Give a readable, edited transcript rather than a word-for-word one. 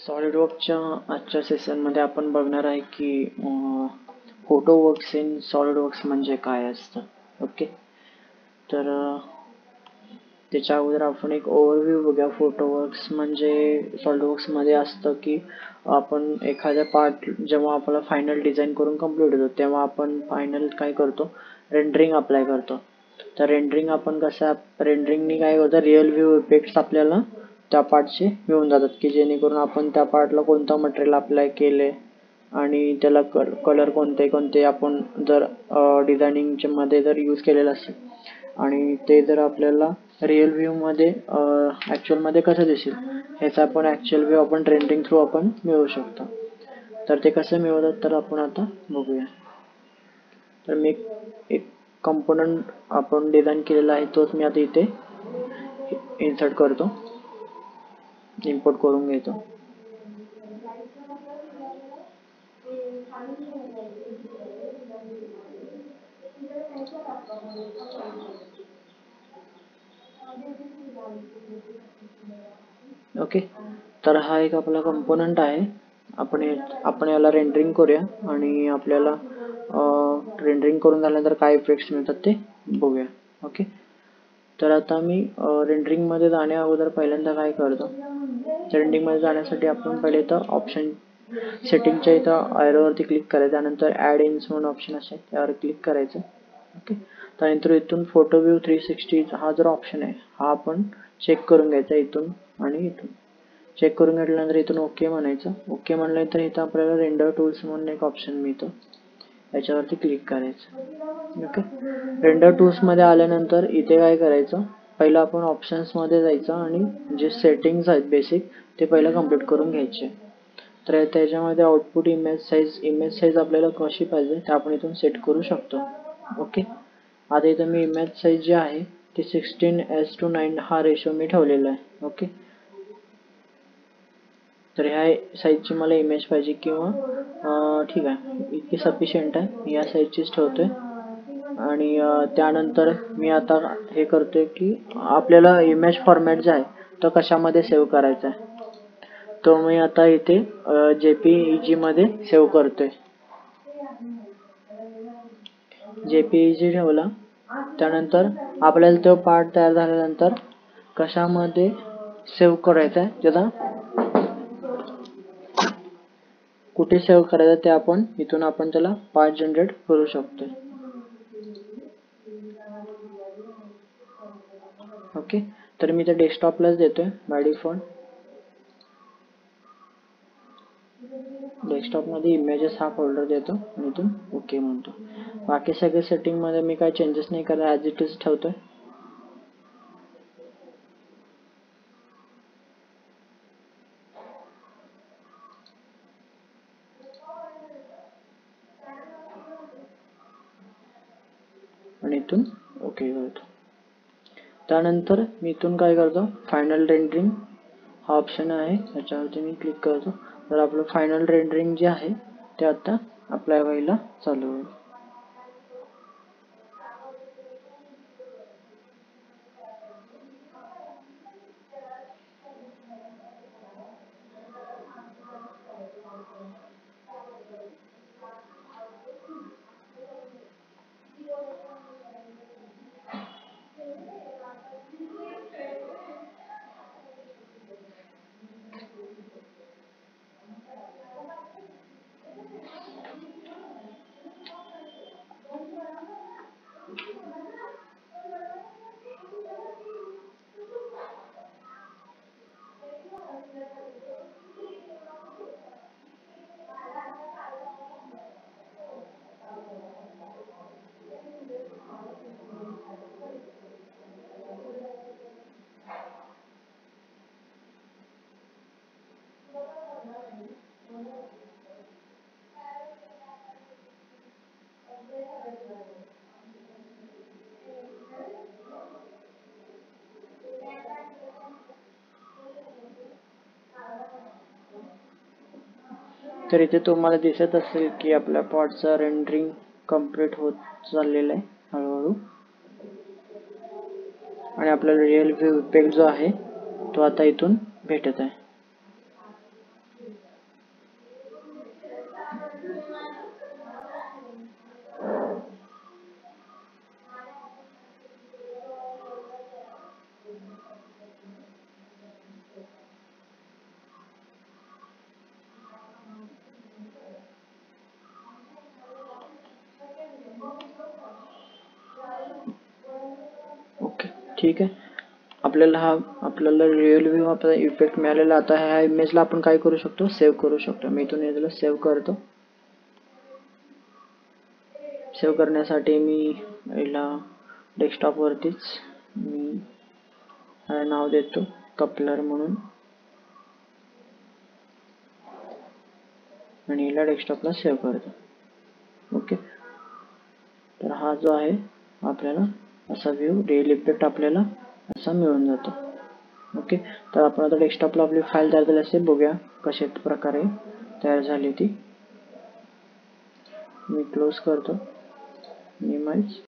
सॉलिडवर्कच्या आजच्या सेशनमध्ये आपण बघणार आहे की फोटोवर्क्स इन सॉलिडवर्क्स म्हणजे काय असतं. ओके, तर त्याच्या अगोदर आपण एक ओव्हरव्ह्यू बघूया. फोटोवर्क्स म्हणजे सॉलिडवर्क्समध्ये असतं की आपण एखाद्या पार्ट जेव्हा आपल्याला फायनल डिझाईन करून कंप्लीट होतो तेव्हा आपण फायनल काय करतो, रेंडरिंग अप्लाय करतो. तर रेंडरिंग आपण कसं रेंडरिंगनी काय होतं, रिअल व्ह्यू इफेक्ट्स आपल्याला त्या पार्टचे मिळून जातात की जेणेकरून आपण त्या पार्टला कोणतं मटेरियल अप्लाय केले आणि त्याला कलर कोणते कोणते आपण जर डिझायनिंगच्या मध्ये जर यूज केलेलं असेल आणि ते जर आपल्याला रिअल व्ह्यू मध्ये ॲक्च्युअल मध्ये कसं दिसेल ह्याचा आपण ॲक्च्युअल व्ह्यू आपण रेंडरिंग थ्रू आपण मिळवू शकतो. तर ते कसं मिळवतात तर आपण आता बघूया. तर मी एक कंपोनंट आपण डिझाईन केलेला आहे तोच मी आता इथे इन्सर्ट करतो, इम्पोर्ट करून घेतो. ओके, तर हा एक आपला कंपोनंट आहे. आपण याला रेंडरिंग करूया आणि आपल्याला रेंडरिंग करून झाल्यानंतर काय इफेक्ट्स मिळतात ते बघूया. ओके, तर आता मी रेंडरिंग मध्ये जाण्या अगोदर पहिल्यांदा काय करतो, रेंडरिंग मध्ये जाण्यासाठी आपण पहिले तर ऑप्शन सेटिंगच्या इथं एरोवरती क्लिक करायचं, त्यानंतर ॲड इन्स म्हणून ऑप्शन असेल त्यावर क्लिक करायचं. ओके, त्यानंतर इथून फोटो व्ह्यू 360 हा जो ऑप्शन आहे हा आपण चेक करून घ्यायचा इथून आणि इथून. चेक करून घेतल्यानंतर इथून ओके म्हणायचं. ओके म्हणल्यानंतर इथं आपल्याला रेंडर टूल्स म्हणून एक ऑप्शन मिळतं, याच्यावरती क्लिक करायचं. ओके, रेंडर टूल्स मध्ये आल्यानंतर इथे काय करायचं, पहिलं आपण ऑप्शन्स मध्ये जायचं आणि जे सेटिंग्स आहेत बेसिक ते पहिलं कम्प्लीट करून घ्यायचे. तर त्याच्यामध्ये आउटपुट इमेज साईज आपल्याला कशी पाहिजे ते आपण इथून सेट करू शकतो. ओके, आता इथं मी इमेज साईज जी आहे ती 16:9 हा रेशो मी ठेवलेला आहे. ओके, तर ह्या साईजची मला इमेज पाहिजे किंवा ठीक आहे, इतकी सफिशियंट आहे, मी या साईजचीच ठेवतोय. आणि त्यानंतर मी आता हे करतोय की आपल्याला इमेज फॉर्मॅट जे आहे तो कशामध्ये सेव्ह करायचा आहे तो मी आता इथे JPEG मध्ये सेव्ह करतोय. JPEG ठेवला, त्यानंतर आपल्याला तो पार्ट तयार झाल्यानंतर कशामध्ये सेव्ह करायचा आहे, त्याला कुठे सेव्ह करायचं ते आपण इथून आपण त्याला पार्ट जनरेट करू शकतो. ओके, तर मी ते डेस्कटॉपलाच देतोय बाय डिफॉल्ट. डेस्कटॉप मध्ये इमेजेस हा फोल्डर देतो आणि इथून ओके म्हणतो. बाकी सगळे सेटिंग मध्ये मी काय चेंजेस नाही करत, ॲज इट इज ठेवतोय. आणि इथून ओके करतो. त्यानंतर मी इथून काय करतो, फायनल रेंडरिंग हा ऑप्शन आहे याच्यावरती मी क्लिक करतो. तर आपलं फायनल रेंडरिंग जे आहे ते आता अप्लाय व्हायला चालू होईल. तर इथे तुम्हाला दिसत असेल की आपल्या पॉटचा रेंडरिंग कंप्लीट होत चाललेला आहे हळूहळू आणि आपल्याला रिअल व्ह्यू इफेक्ट जो आहे तो आता इथून भेटत आहे. ठीक आहे. आपल्याला रिअल व्ह्यू आपला इफेक्ट मिळालेला. आता ह्या इमेजला आपण काय करू शकतो, सेव्ह करू शकतो. मी इथून याला सेव्ह करतो. सेव्ह करण्यासाठी मी याला डेस्कटॉपवरतीच मी नाव देतो कपलर म्हणून आणि याला डेस्कटॉपला सेव्ह करतो. ओके. तर हा जो आहे आपल्याला असा व्ह्यू रिअल इफेक्ट आपल्याला असा मिळून जातो. ओके. तर आपण आता डेस्कटॉपला आपली फाईल तयार झाली असेल, बघूया कशा प्रकारे तयार झाली ती. मी क्लोज करतो, मिनिमाइज.